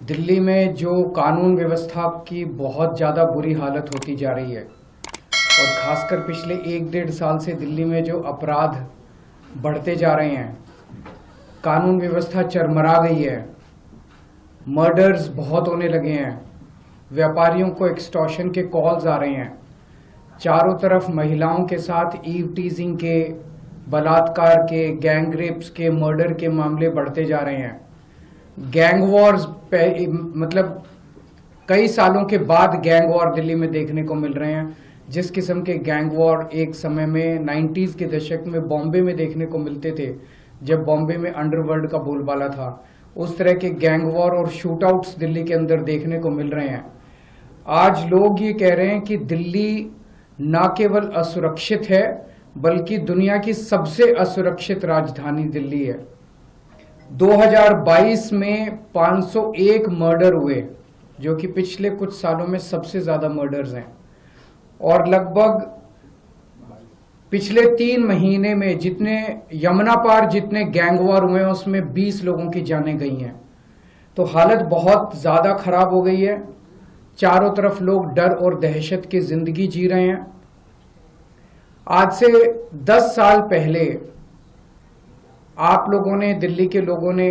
दिल्ली में जो कानून व्यवस्था की बहुत ज़्यादा बुरी हालत होती जा रही है और ख़ासकर पिछले 1-1.5 साल से दिल्ली में जो अपराध बढ़ते जा रहे हैं, कानून व्यवस्था चरमरा गई है, मर्डर्स बहुत होने लगे हैं, व्यापारियों को एक्सटॉर्शन के कॉल्स आ रहे हैं, चारों तरफ महिलाओं के साथ ईव टीजिंग के, बलात्कार के, गैंग रेप्स के, मर्डर के मामले बढ़ते जा रहे हैं। गैंग वॉर्स मतलब कई सालों के बाद गैंग वॉर दिल्ली में देखने को मिल रहे हैं। जिस किस्म के गैंग वॉर एक समय में 90s के दशक में बॉम्बे में देखने को मिलते थे, जब बॉम्बे में अंडरवर्ल्ड का बोलबाला था, उस तरह के गैंग वॉर और शूटआउट्स दिल्ली के अंदर देखने को मिल रहे हैं। आज लोग ये कह रहे हैं कि दिल्ली न केवल असुरक्षित है बल्कि दुनिया की सबसे असुरक्षित राजधानी दिल्ली है। 2022 में 501 मर्डर हुए, जो कि पिछले कुछ सालों में सबसे ज्यादा मर्डर्स हैं, और लगभग पिछले 3 महीने में जितने यमुना पार जितने गैंग वॉर हुए हैं उसमें 20 लोगों की जानें गई हैं। तो हालत बहुत ज्यादा खराब हो गई है। चारों तरफ लोग डर और दहशत की जिंदगी जी रहे हैं। आज से 10 साल पहले आप लोगों ने, दिल्ली के लोगों ने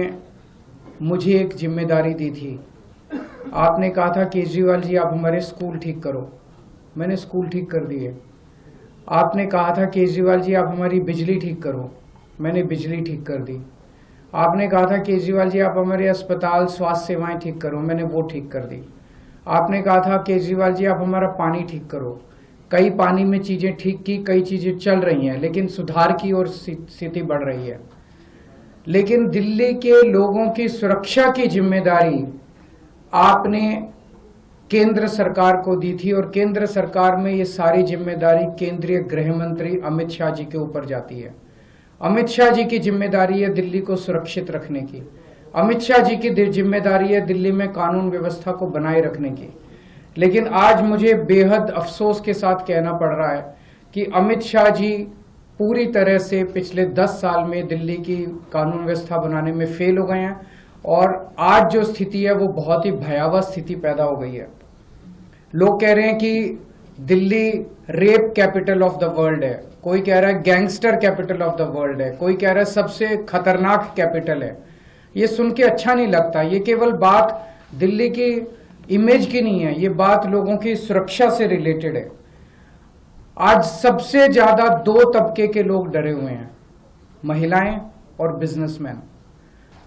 मुझे एक जिम्मेदारी दी थी। आपने कहा था केजरीवाल जी आप हमारे स्कूल ठीक करो। मैंने स्कूल ठीक कर दिए। आपने कहा था केजरीवाल जी आप हमारी बिजली ठीक करो। मैंने बिजली ठीक कर दी। आपने कहा था केजरीवाल जी आप हमारे अस्पताल, स्वास्थ्य सेवाएं ठीक करो। मैंने वो ठीक कर दी। आपने कहा था केजरीवाल जी आप हमारा पानी ठीक करो। कई पानी में चीजें ठीक की, कई चीजें चल रही हैं, लेकिन सुधार की ओर स्थिति बढ़ रही है। लेकिन दिल्ली के लोगों की सुरक्षा की जिम्मेदारी आपने केंद्र सरकार को दी थी, और केंद्र सरकार में ये सारी जिम्मेदारी केंद्रीय गृह मंत्री अमित शाह जी के ऊपर जाती है। अमित शाह जी की जिम्मेदारी है दिल्ली को सुरक्षित रखने की। अमित शाह जी की जिम्मेदारी है दिल्ली में कानून व्यवस्था को बनाए रखने की। लेकिन आज मुझे बेहद अफसोस के साथ कहना पड़ रहा है कि अमित शाह जी पूरी तरह से पिछले 10 साल में दिल्ली की कानून व्यवस्था बनाने में फेल हो गए हैं, और आज जो स्थिति है वो बहुत ही भयावह स्थिति पैदा हो गई है। लोग कह रहे हैं कि Delhi rape capital of the world है, कोई कह रहा है gangster capital of the world है, कोई कह रहा है सबसे खतरनाक कैपिटल है। ये सुन के अच्छा नहीं लगता। ये केवल बात दिल्ली की इमेज की नहीं है, ये बात लोगों की सुरक्षा से रिलेटेड है। आज सबसे ज्यादा 2 तबके के लोग डरे हुए हैं, महिलाएं और बिजनेसमैन।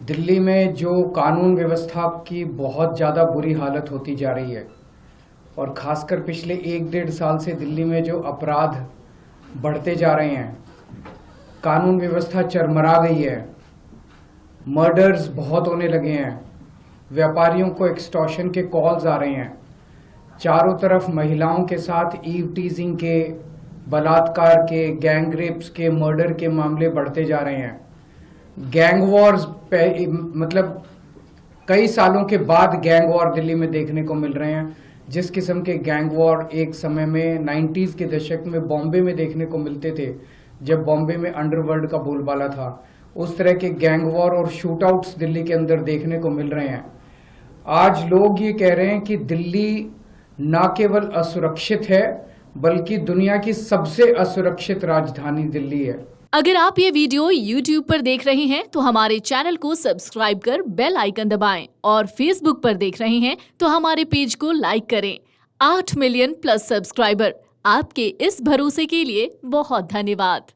दिल्ली में जो कानून व्यवस्था की बहुत ज्यादा बुरी हालत होती जा रही है और खासकर पिछले 1-1.5 साल से दिल्ली में जो अपराध बढ़ते जा रहे हैं, कानून व्यवस्था चरमरा गई है, मर्डर्स बहुत होने लगे हैं, व्यापारियों को एक्सटॉर्शन के कॉल्स आ रहे हैं, चारों तरफ महिलाओं के साथ ईव टीजिंग के, बलात्कार के, गैंग रेप्स के, मर्डर के मामले बढ़ते जा रहे हैं। गैंग वॉर्स मतलब कई सालों के बाद गैंग वॉर दिल्ली में देखने को मिल रहे हैं। जिस किस्म के गैंग वॉर एक समय में 90s के दशक में बॉम्बे में देखने को मिलते थे, जब बॉम्बे में अंडरवर्ल्ड का बोलबाला था, उस तरह के गैंग वॉर और शूटआउट्स दिल्ली के अंदर देखने को मिल रहे हैं। आज लोग ये कह रहे हैं कि दिल्ली न केवल असुरक्षित है बल्कि दुनिया की सबसे असुरक्षित राजधानी दिल्ली है। अगर आप ये वीडियो YouTube पर देख रहे हैं तो हमारे चैनल को सब्सक्राइब कर बेल आइकन दबाएं, और Facebook पर देख रहे हैं तो हमारे पेज को लाइक करें। 8 मिलियन प्लस सब्सक्राइबर, आपके इस भरोसे के लिए बहुत धन्यवाद।